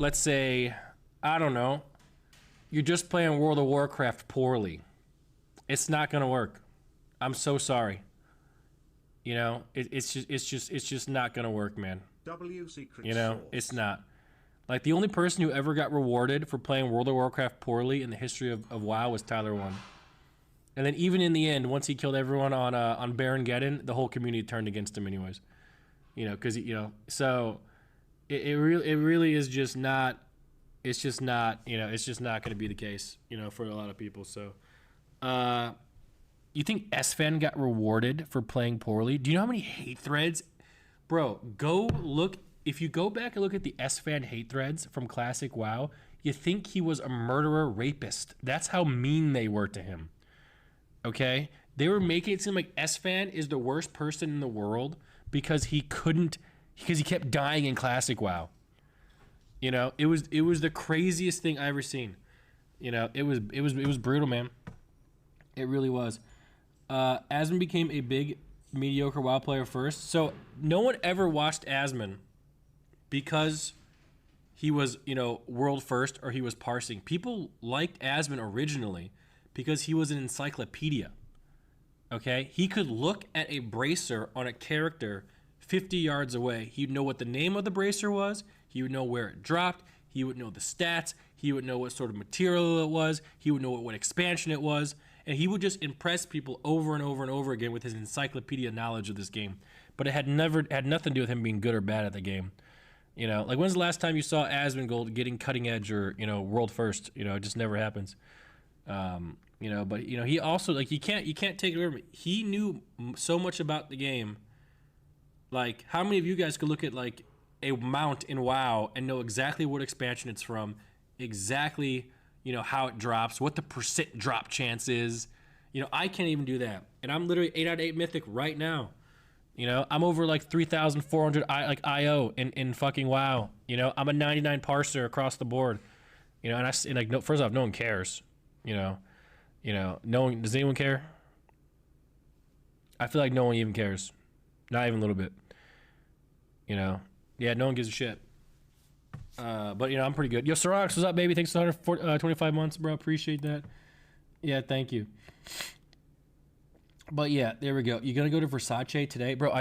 let's say, I don't know, you're just playing World of Warcraft poorly. It's not gonna work. I'm so sorry. You know, it's just not gonna work, man. You know, it's not. Like, the only person who ever got rewarded for playing World of Warcraft poorly in the history of WoW was Tyler1. And then even in the end, once he killed everyone on Baron Geddon, the whole community turned against him anyways. You know, because, you know, so it really is just not, it's just not, you know, it's just not going to be the case, you know, for a lot of people. So, you think SFan got rewarded for playing poorly? Do you know how many hate threads? Bro, go look. If you go back and look at the SFan hate threads from Classic WoW, you think he was a murderer rapist. That's how mean they were to him. Okay? They were making it seem like SFan is the worst person in the world because he kept dying in Classic WoW. You know, it was the craziest thing I ever seen. You know, it was brutal, man. It really was. Asmon became a big mediocre WoW player first. So no one ever watched Asmon because he was, you know, world first or he was parsing. People liked Asmon originally because he was an encyclopedia. Okay? He could look at a bracer on a character 50 yards away. He'd know what the name of the bracer was. He would know where it dropped. He would know the stats. He would know what sort of material it was. He would know what expansion it was. And he would just impress people over and over and over again with his encyclopedia knowledge of this game. But it had nothing to do with him being good or bad at the game. You know, like, when's the last time you saw Asmongold getting cutting edge or, you know, world first? You know, it just never happens. You know, but, you know, he also, like, you can't take it over. He knew so much about the game. Like, how many of you guys could look at, like, a mount in WoW and know exactly what expansion it's from, exactly, you know, how it drops, what the percent drop chance is? You know, I can't even do that. And I'm literally 8 out of 8 mythic right now. You know, I'm over like 3,400 IO in fucking WoW. You know, I'm a 99 parser across the board. You know, and like, no, first off, no one cares. You know, no one, does anyone care? I feel like no one even cares. Not even a little bit. You know, yeah, no one gives a shit. But, you know, I'm pretty good. Yo, Sirax, what's up, baby? Thanks for 125 months, bro. Appreciate that. Yeah, thank you. But yeah, there we go. You're gonna go to Versace today, bro? I do.